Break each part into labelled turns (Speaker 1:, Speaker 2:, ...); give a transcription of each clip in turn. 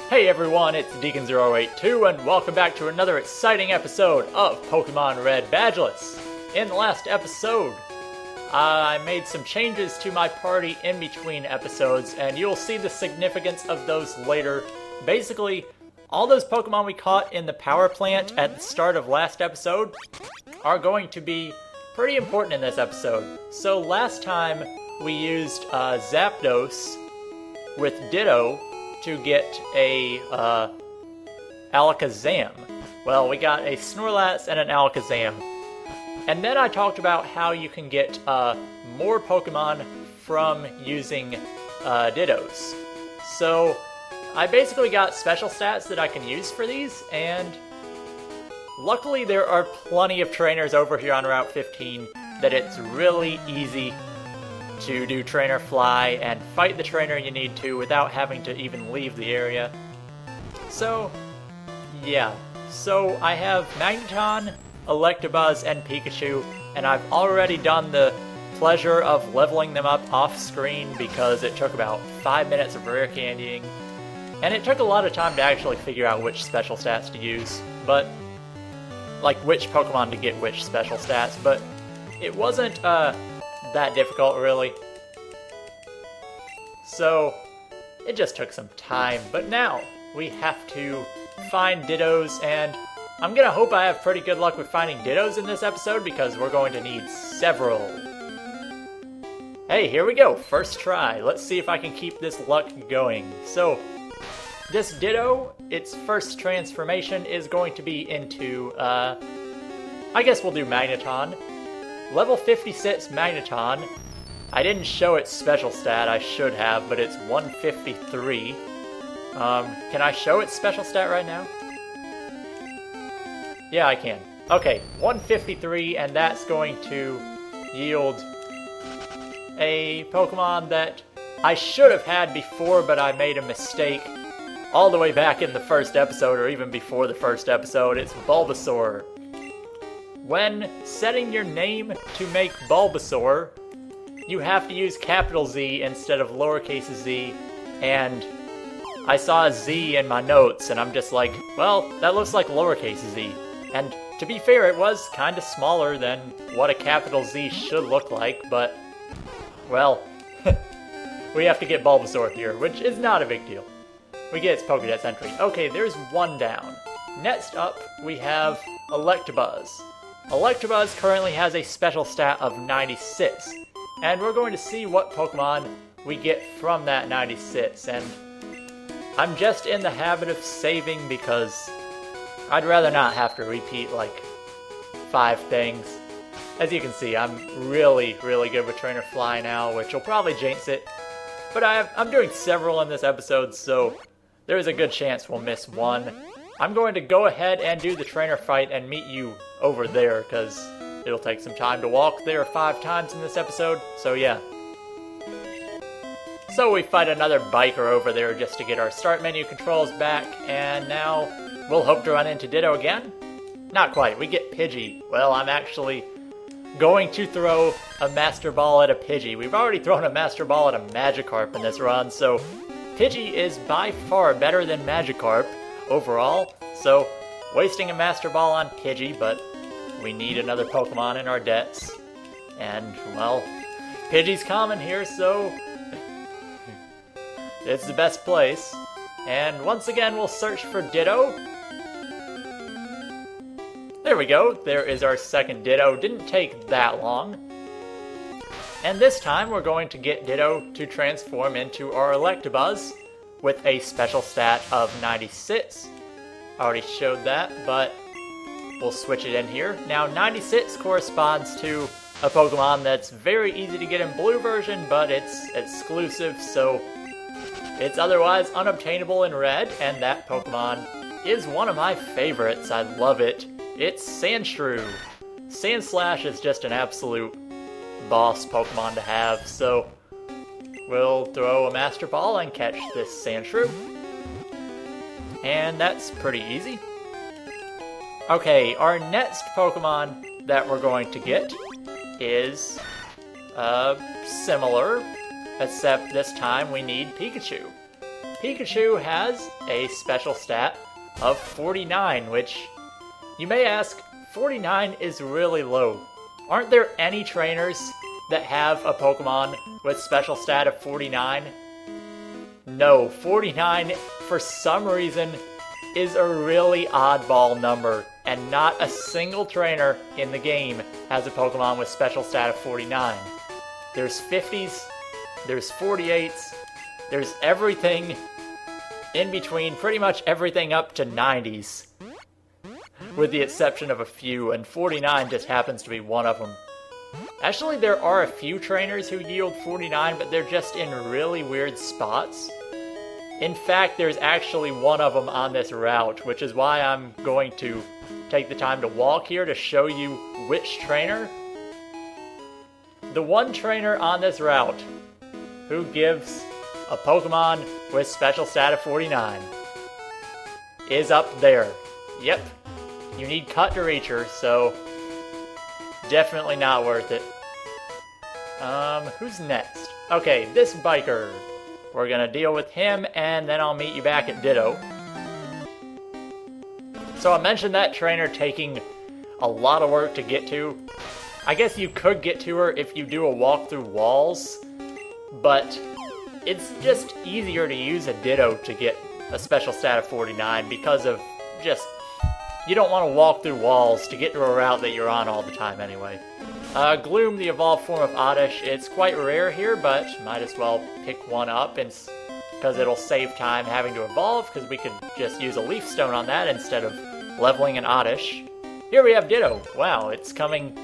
Speaker 1: Hey everyone, it's Deacon082 and welcome back to another exciting episode of Pokemon Red Badgeless. In the last episode, I made some changes to my party in between episodes, and you'll see the significance of those later. Basically, all those Pokemon we caught in the power plant at the start of last episode are going to be pretty important in this episode. So last time we used Zapdos with Ditto to get a Alakazam. Well, we got a Snorlax and an Alakazam. And then I talked about how you can get more Pokemon from using Dittos. So I basically got special stats that I can use for these, and luckily there are plenty of trainers over here on Route 15 that it's really easy to do Trainer Fly and fight the trainer you need to without having to even leave the area. So, yeah. So I have Magneton, Electabuzz, and Pikachu, and I've already done the pleasure of leveling them up off screen because it took about 5 minutes of rare candying. And it took a lot of time to actually figure out which special stats to use, but like which Pokemon to get which special stats, but it wasn't that difficult, really. So it just took some time, but now we have to find Dittos, and I'm gonna hope I have pretty good luck with finding Dittos in this episode because we're going to need several. Hey, here we go, first try. Let's see if I can keep this luck going. So this Ditto, its first transformation is going to be into, I guess we'll do Magneton. Level 56 Magneton. I didn't show its special stat, I should have, but it's 153. Can I show its special stat right now? Yeah, I can. Okay, 153, and that's going to yield a Pokemon that I should have had before, but I made a mistake all the way back in the first episode, or even before the first episode. It's Bulbasaur. When setting your name to make Bulbasaur, you have to use capital Z instead of lowercase z, and I saw a Z in my notes, and I'm just like, well, that looks like lowercase z. And to be fair, it was kind of smaller than what a capital Z should look like, but, well, we have to get Bulbasaur here, which is not a big deal. We get its Pokédex entry. Okay, there's one down. Next up, we have Electabuzz. Electabuzz currently has a special stat of 96, and we're going to see what Pokemon we get from that 96, and I'm just in the habit of saving because I'd rather not have to repeat like 5 things. As you can see, I'm really good with Trainer Fly now, which will probably jinx it, but I'm doing several in this episode, so there's a good chance we'll miss one. I'm going to go ahead and do the trainer fight and meet you over there, because it'll take some time to walk there 5 times in this episode, so yeah. So we fight another biker over there just to get our start menu controls back, and now we'll hope to run into Ditto again? Not quite, we get Pidgey. Well, I'm actually going to throw a Master Ball at a Pidgey. We've already thrown a Master Ball at a Magikarp in this run, so Pidgey is by far better than Magikarp overall, so wasting a Master Ball on Pidgey, but we need another Pokemon in our debts, and, well, Pidgey's common here, so it's the best place. And once again, we'll search for Ditto. There we go, there is our second Ditto. Didn't take that long. And this time, we're going to get Ditto to transform into our Electabuzz with a special stat of 96. I already showed that, but we'll switch it in here. Now, 96 corresponds to a Pokemon that's very easy to get in blue version, but it's exclusive, so it's otherwise unobtainable in red, and that Pokemon is one of my favorites. I love it. It's Sandshrew. Sandslash is just an absolute boss Pokemon to have, so we'll throw a Master Ball and catch this Sandshrew. And that's pretty easy. Okay, our next Pokemon that we're going to get is similar, except this time we need Pikachu. Pikachu has a special stat of 49, which you may ask, 49 is really low. Aren't there any trainers that have a Pokemon with special stat of 49? No, 49 for some reason is a really oddball number, and not a single trainer in the game has a Pokemon with special stat of 49. There's 50s, there's 48s, there's everything in between, pretty much everything up to 90s. With the exception of a few, and 49 just happens to be one of them. Actually, there are a few trainers who yield 49, but they're just in really weird spots. In fact, there's actually one of them on this route, which is why I'm going to take the time to walk here to show you which trainer. The one trainer on this route who gives a Pokemon with special stat of 49 is up there. Yep. You need cut to reach her, so definitely not worth it. Who's next? Okay, this biker. We're gonna deal with him, and then I'll meet you back at Ditto. So I mentioned that trainer taking a lot of work to get to. I guess you could get to her if you do a walk through walls, but it's just easier to use a Ditto to get a special stat of 49 because of just, you don't want to walk through walls to get to a route that you're on all the time anyway. Gloom, the evolved form of Oddish, it's quite rare here, but might as well pick one up because it'll save time having to evolve, because we could just use a Leaf Stone on that instead of leveling an Oddish. Here we have Ditto. Wow, it's coming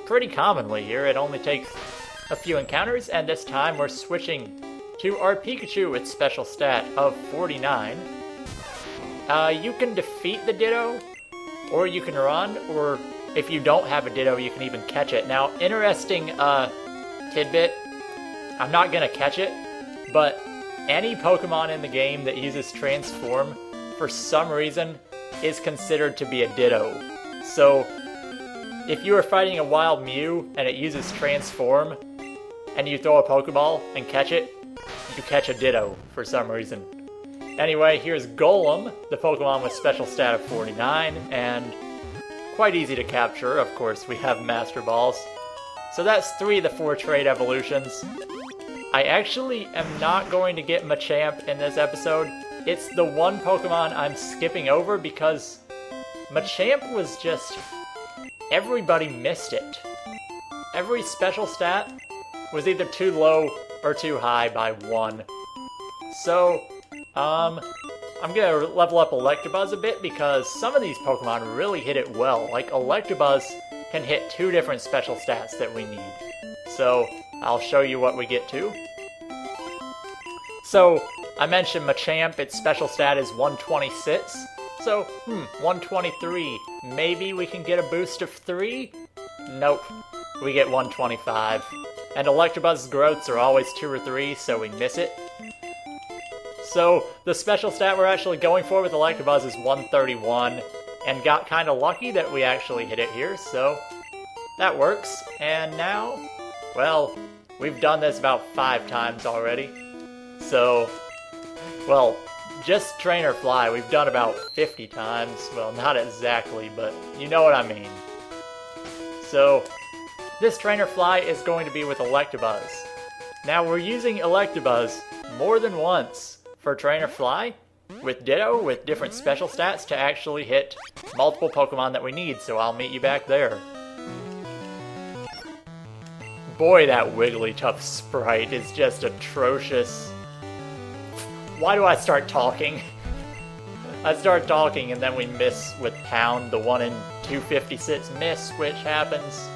Speaker 1: pretty commonly here. It only takes a few encounters, and this time we're switching to our Pikachu with special stat of 49. You can defeat the Ditto, or you can run, or if you don't have a Ditto, you can even catch it. Now, interesting tidbit, I'm not going to catch it, but any Pokemon in the game that uses Transform, for some reason, is considered to be a Ditto. So, if you are fighting a wild Mew and it uses Transform, and you throw a Pokeball and catch it, you catch a Ditto for some reason. Anyway, here's Golem, the Pokemon with special stat of 49, and quite easy to capture. Of course, we have Master Balls. So that's 3 of the 4 trade evolutions. I actually am not going to get Machamp in this episode. It's the one Pokemon I'm skipping over because Machamp was just, everybody missed it. Every special stat was either too low or too high by 1. So, I'm gonna level up Electabuzz a bit because some of these Pokemon really hit it well. Like, Electabuzz can hit 2 different special stats that we need. So, I'll show you what we get to. So, I mentioned Machamp, its special stat is 126. So, 123. Maybe we can get a boost of 3? Nope. We get 125. And Electabuzz's growths are always 2 or 3, so we miss it. So, the special stat we're actually going for with Electabuzz is 131, and got kind of lucky that we actually hit it here, so that works. And now, well, we've done this about 5 times already. So, well, just Trainer Fly, we've done about 50 times. Well, not exactly, but you know what I mean. So, this Trainer Fly is going to be with Electabuzz. Now, we're using Electabuzz more than once for Trainer Fly, with Ditto, with different special stats to actually hit multiple Pokemon that we need, so I'll meet you back there. Boy, that Wigglytuff sprite is just atrocious. Why do I start talking? I start talking and then we miss with Pound, the 1 in 256 miss, which happens.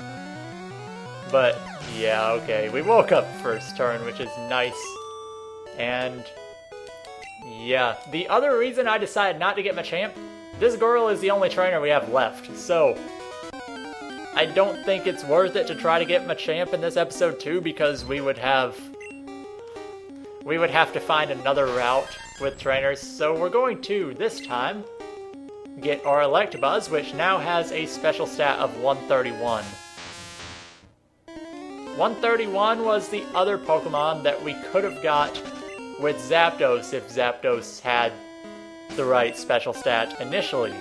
Speaker 1: But, yeah, okay, we woke up first turn, which is nice. And yeah, the other reason I decided not to get Machamp, this girl is the only trainer we have left, so I don't think it's worth it to try to get Machamp in this episode too, because we would have to find another route with trainers, so we're going to, this time, get our Electabuzz, which now has a special stat of 131. 131 was the other Pokemon that we could have got with Zapdos if Zapdos had the right special stat initially.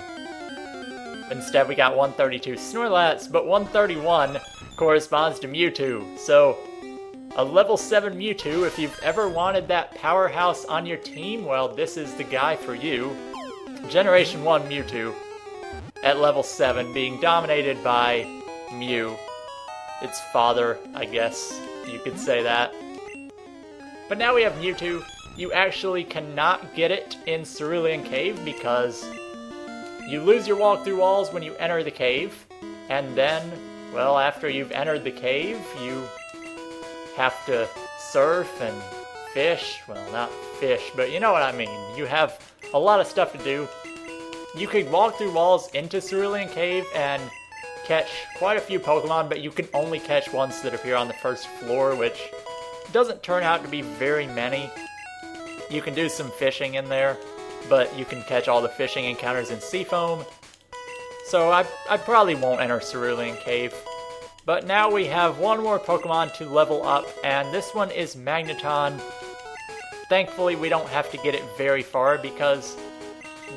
Speaker 1: Instead, we got 132 Snorlax, but 131 corresponds to Mewtwo. So, a level 7 Mewtwo, if you've ever wanted that powerhouse on your team, well, this is the guy for you. Generation 1 Mewtwo at level 7, being dominated by Mew. Its father, I guess you could say that. But now we have Mewtwo. You actually cannot get it in Cerulean Cave because you lose your walk through walls when you enter the cave, and then, well, after you've entered the cave, you have to surf and fish. Well, not fish, but you know what I mean. You have a lot of stuff to do. You could walk through walls into Cerulean Cave and catch quite a few Pokemon, but you can only catch ones that appear on the first floor, which doesn't turn out to be very many. You can do some fishing in there, but you can catch all the fishing encounters in Seafoam. So I probably won't enter Cerulean Cave. But now we have one more Pokemon to level up, and this one is Magneton. Thankfully, we don't have to get it very far because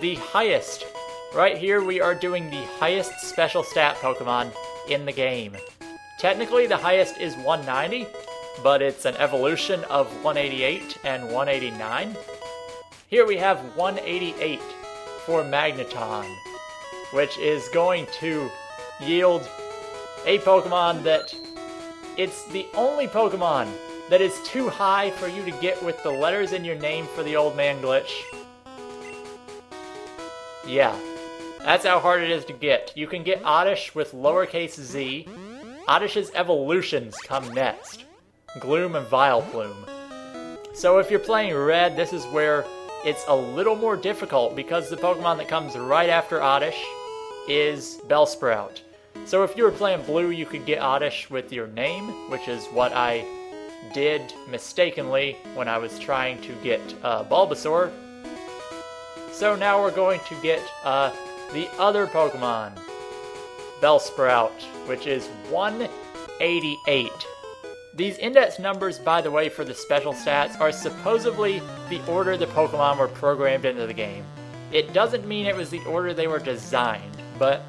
Speaker 1: the highest, right here we are doing the highest special stat Pokemon in the game. Technically, the highest is 190, but it's an evolution of 188 and 189. Here we have 188 for Magneton, which is going to yield a Pokemon that it's the only Pokemon that is too high for you to get with the letters in your name for the old man glitch. Yeah, that's how hard it is to get. You can get Oddish with lowercase z. Oddish's evolutions come next. Gloom and Vileplume. So if you're playing Red, this is where it's a little more difficult because the Pokemon that comes right after Oddish is Bellsprout. So if you were playing Blue, you could get Oddish with your name, which is what I did mistakenly when I was trying to get Bulbasaur. So now we're going to get the other Pokemon, Bellsprout, which is 188. These index numbers, by the way, for the special stats are supposedly the order the Pokemon were programmed into the game. It doesn't mean it was the order they were designed, but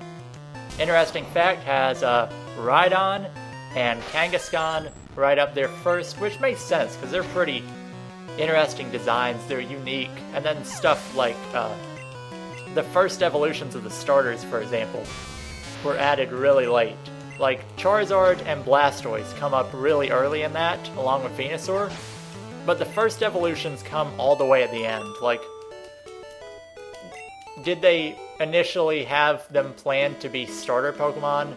Speaker 1: interesting fact has Rhydon and Kangaskhan right up there first, which makes sense because they're pretty interesting designs. They're unique, and then stuff like the first evolutions of the starters, for example, were added really late. Like, Charizard and Blastoise come up really early in that, along with Venusaur, but the first evolutions come all the way at the end. Like, did they initially have them planned to be starter Pokemon?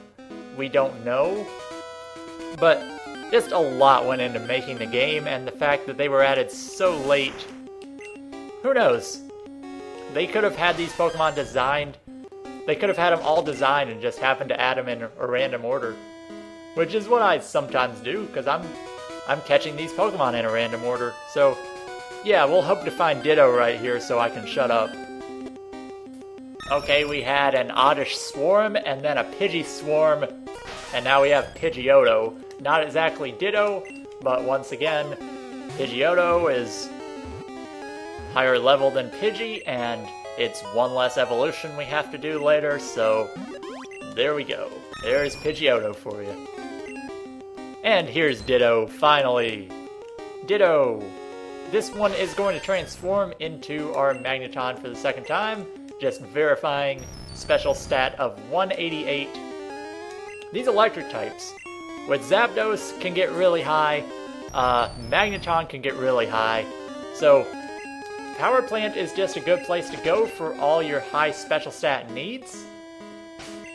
Speaker 1: We don't know, but just a lot went into making the game, and the fact that they were added so late, who knows? They could have had these Pokemon designed. They could have had them all designed and just happened to add them in a random order. Which is what I sometimes do, because I'm catching these Pokemon in a random order. So, yeah, we'll hope to find Ditto right here so I can shut up. Okay, we had an Oddish Swarm, and then a Pidgey Swarm, and now we have Pidgeotto. Not exactly Ditto, but once again, Pidgeotto is higher level than Pidgey, and it's one less evolution we have to do later, so there we go. There's Pidgeotto for you. And here's Ditto, finally. Ditto! This one is going to transform into our Magneton for the second time, just verifying special stat of 188. These electric types, with Zapdos can get really high, Magneton can get really high, so Power Plant is just a good place to go for all your high special stat needs.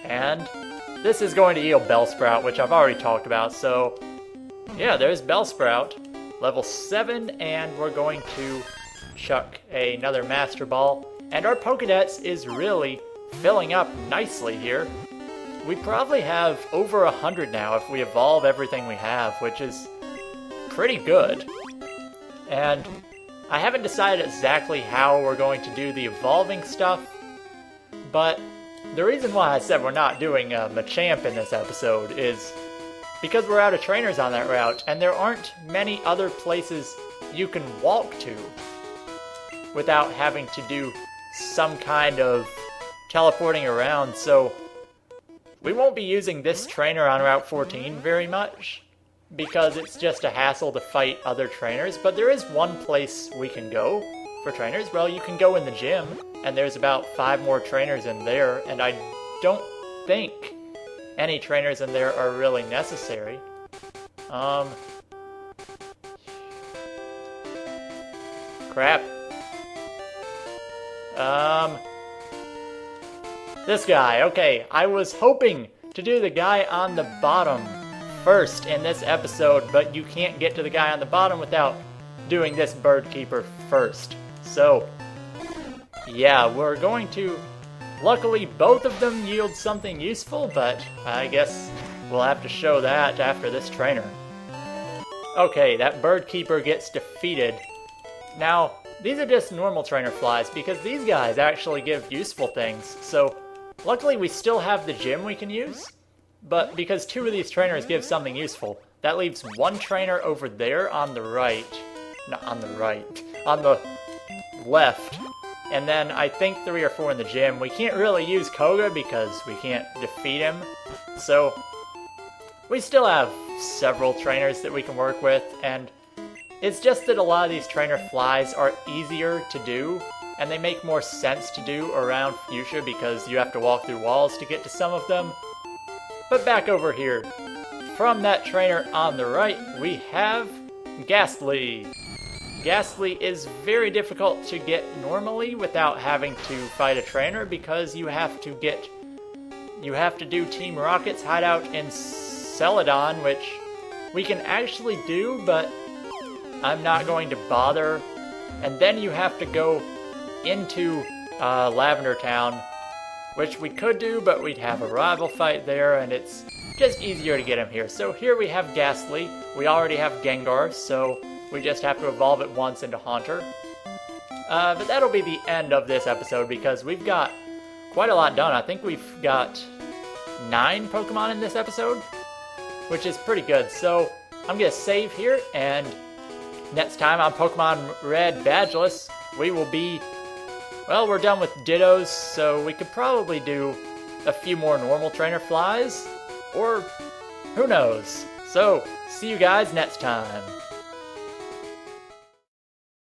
Speaker 1: And this is going to yield Bellsprout, which I've already talked about, so yeah, there's Bellsprout, level 7, and we're going to chuck another Master Ball. And our Pokédex is really filling up nicely here. We probably have over 100 now if we evolve everything we have, which is pretty good. And I haven't decided exactly how we're going to do the evolving stuff, but the reason why I said we're not doing Machamp in this episode is because we're out of trainers on that route, and there aren't many other places you can walk to without having to do some kind of teleporting around. So we won't be using this trainer on Route 14 very much because it's just a hassle to fight other trainers. But there is one place we can go for trainers. Well, you can go in the gym, and there's about 5 more trainers in there, and I don't think any trainers in there are really necessary. Crap. This guy. Okay, I was hoping to do the guy on the bottom first in this episode, but you can't get to the guy on the bottom without doing this bird keeper first. So, yeah, we're going to... Luckily, both of them yield something useful, but I guess we'll have to show that after this trainer. Okay, that bird keeper gets defeated. Now, these are just normal trainer flies because these guys actually give useful things. So, luckily we still have the gym we can use, but because 2 of these trainers give something useful, that leaves 1 trainer over there on the right. Not on the right. On the left. And then I think 3 or 4 in the gym. We can't really use Koga because we can't defeat him. So we still have several trainers that we can work with, and it's just that a lot of these trainer flies are easier to do, and they make more sense to do around Fuchsia because you have to walk through walls to get to some of them. But back over here, from that trainer on the right, we have Ghastly. Ghastly is very difficult to get normally without having to fight a trainer because you have to do Team Rocket's hideout in Celadon, which we can actually do, but I'm not going to bother. And then you have to go into Lavender Town, which we could do, but we'd have a rival fight there, and it's just easier to get him here. So here we have Ghastly. We already have Gengar, so we just have to evolve it once into Haunter. But that'll be the end of this episode because we've got quite a lot done. I think we've got 9 Pokemon in this episode, which is pretty good. So I'm going to save here, and next time on Pokemon Red Badgeless, we will be... Well, we're done with Dittos, so we could probably do a few more normal trainer flies, or who knows. So, see you guys next time.